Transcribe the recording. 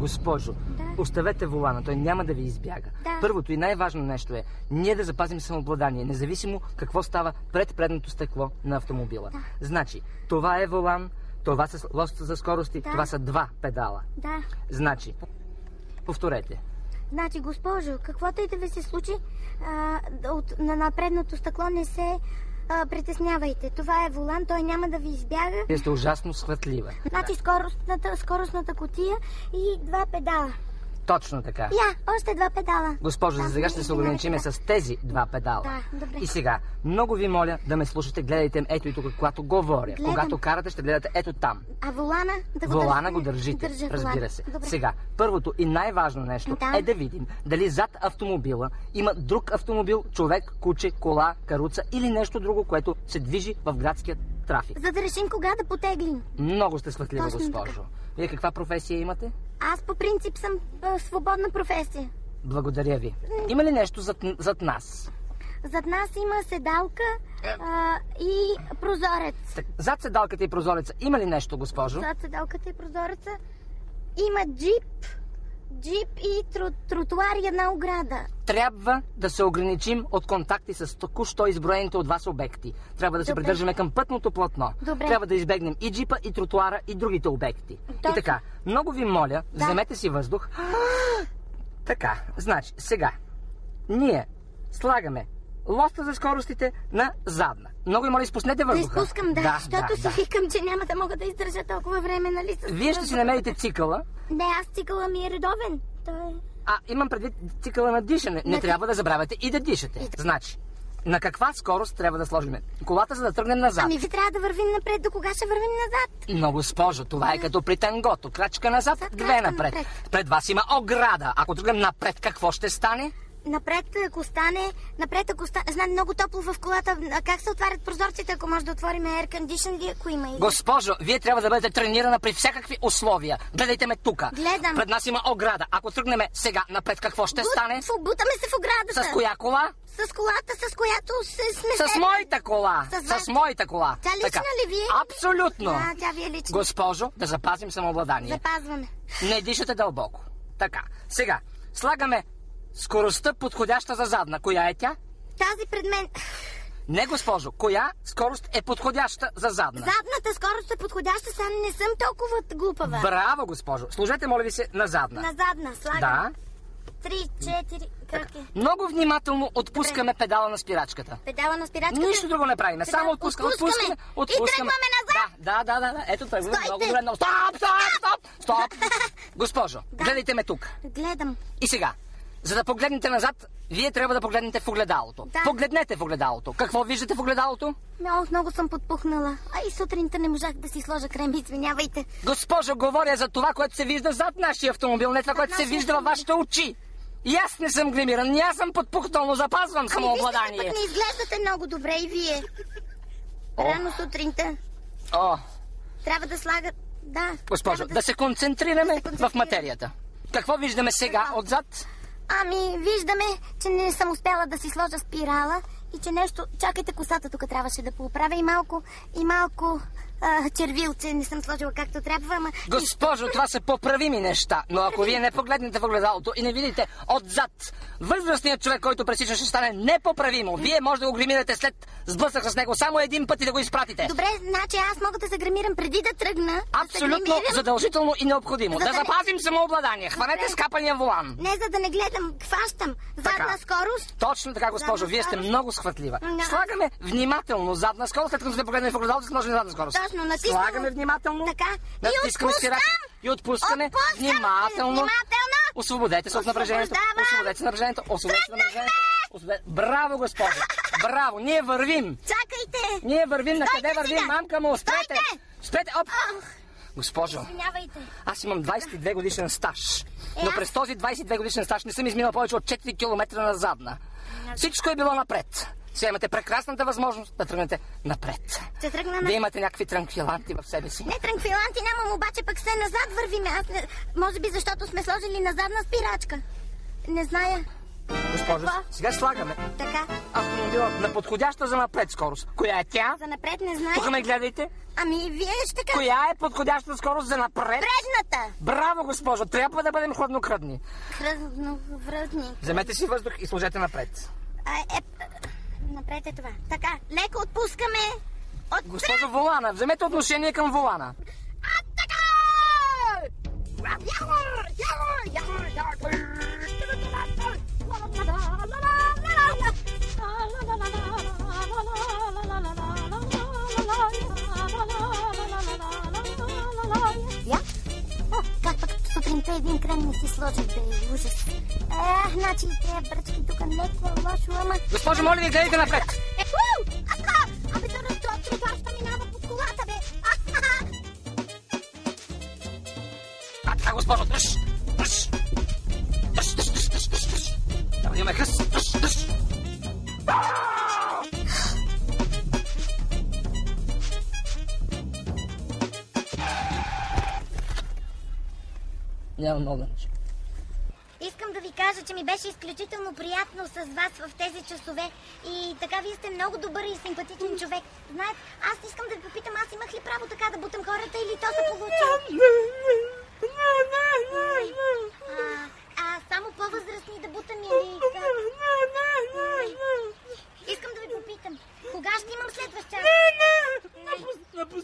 Госпожо, оставете волана, той няма да ви избяга. Първото и най-важно нещо е ние да запазим самообладание, независимо какво става пред предното стъкло на автомобила. Значи, това е волан, това са лоста за скорости, това са 2 педала. Значи, повторете. Значи, госпожо, каквото и да ви се случи, на предното стъкло не се притеснявайте. Това е волан, той няма да ви избяга. Вие сте ужасно схватлива. Значи скоростната кутия и 2 педала. Точно така. Още 2 педала. Госпожо, за сега ще се ограничиме с тези 2 педала. Добре. И сега, много ви моля да ме слушате, гледайте ето и тук, когато говоря. Когато карате, ще гледате ето там. А волана? Волана го държите, разбира се. Добре. Сега, първото и най-важно нещо е да видим дали зад автомобила има друг автомобил, човек, куче, кола, каруца или нещо друго, което се движи в градския трафик. За да решим кога да потеглим. Много сте схватлива, Точно госпожо. така. Вие каква професия имате? Аз по принцип съм свободна професия. Благодаря ви. Има ли нещо зад нас? Зад нас има седалка и прозорец. Зад седалката и прозореца има ли нещо, госпожо? Зад седалката и прозореца има джип и тротуар и една ограда. Трябва да се ограничим от контакти с току-що изброените от вас обекти. Трябва да се придържаме към пътното платно. Трябва да избегнем и джипа, и тротуара, и другите обекти. И така, много ви моля, вземете си въздух. Така, значи, сега, ние слагаме лоста за скоростите на задна. Много ви моля, изпуснете въздуха. Да изпускам, защото си викам, че няма да мога да издържа толкова време, нали? Вие ще си намерите цикъла. Не, аз цикъла ми е редовен. Имам предвид цикъла на дишане. Не трябва да забравяте и да дишате. Значи, на каква скорост трябва да сложим колата, за да тръгнем назад? Ви трябва да вървим напред. До кога ще вървим назад? Но, госпожо, това е като при тангото. Крачка назад, 2 напред. Пред вас има ограда. Ако тръгнем напред, какво ще стане? Напред, ако стане... Знам, много топло в колата. Как се отварят прозорците, ако може да отворим air condition ли, ако има? Госпожо, вие трябва да бъдете тренирана при всякакви условия. Гледайте ме тука. Гледам. Пред нас има ограда. Ако тръгнем сега напред, какво ще стане? Бутаме се в оградата. С коя кола? С колата, с която сме... С моята кола. С моята кола. Тя лична ли ви? Абсолютно. Тя ви е лична. Госпожо, да запазим самообладание. Запазваме. Не дишате дълбоко. Така, сега, слагаме скоростта подходяща за задна. Коя е тя? Тази пред мен. Не, госпожо. Коя скорост е подходяща за задна? Задната скорост е подходяща, сам не съм толкова глупава. Браво, госпожо. Служете, моля ви се, на задна. На задна, слагам. Да. 3, 4, как е? Много внимателно отпускаме педала на спирачката. Педала на спирачката? Нищо друго не правим. Само отпускаме. И тръгваме назад. Да. Ето тръгваме. Много добре. Стоп. Госпожо, гледайте ме тук. Гледам. И сега, за да погледнете назад, вие трябва да погледнете в огледалото. Погледнете в огледалото. Какво виждате в огледалото? Много съм подпухнала. И сутринта не можах да си сложа крем, извинявайте. Госпожо, говоря за това, което се вижда зад нашия автомобил, не това, което се вижда във вашите очи. И аз не съм гримиран, аз съм подпухнал, но запазвам самообладание. Вижте, пък не изглеждате много добре и вие. Рано сутринта. Трябва да слагат... Госпожо, да се концентрираме в материята. Какво виждаме сега отзад? Виждаме, че не съм успяла да си сложа спирала и че нещо... Чакайте, косата тук трябваше да поправя и малко червилце не съм сложила както трябва, Госпожо, това са поправими неща, но ако вие не погледнете в огледалото и не видите отзад възрастният човек, който пресича, ще стане непоправимо. Вие може да го гримирате след сблъсък с него само един път и да го изпратите. Добре, значи аз мога да се гримирам преди да тръгна. Абсолютно задължително и необходимо. Да запазим самообладание. Хванете скапания волан. Не, за да не гледам, хващам. Задна скорост. Точно така, госпожо. Вие сте много схватлива. Слагаме внимателно задна скорост, след като сте погледнали в огледалото, сложим задна скорост. Слагаме внимателно. Натискаме спирачка и отпускаме внимателно. Освободете се от напрежението. Освободете се напрежението. Браво, госпожо. Браво. Ние вървим. Чакайте. Ние вървим. На къде вървим? Мамка му, спрете. Спрете. Госпожо, аз имам 22 годишен стаж. Но през този 22 годишен стаж не съм изминал повече от 4 км на задна. Всичко е било напред. Сега имате прекрасната възможност да тръгнете напред. Да имате някакви транквиланти в себе си. Не, транквиланти нямам, обаче пък се назад вървиме. Може би защото сме сложили на задна спирачка. Не зная. Госпожо, сега слагаме Така. автомобила на подходяща за напред скорост. Коя е тя? За напред не знае. Тук ме гледайте. Ами, вие ще кажете. Коя е подходяща скорост за напред? Предната. Браво, госпожо. Трябва да бъдем хладнокръвни. Хладнокръвни. Вземете си въздух и сложете напред. Напред е това. Така, леко отпускаме. Госпожо Волана, вземете отношение към Волана. Как пък сутринта един крем не си сложих, бе, ужас. Значи тези бръчки тук леко лошо, ама... Госпожо, моля ви, гледайте напред. Абе, тротуар ще минава под колата, бе. Така, госпожо, дръж. Трябва да имаме хъс. Дръж. Няма много да науча. Искам да ви кажа, че ми беше изключително приятно с вас в тези часове и така вие сте много добър и симпатичен човек. Знаете, аз искам да ви попитам, аз имах ли право така да бутам хората или то се получи?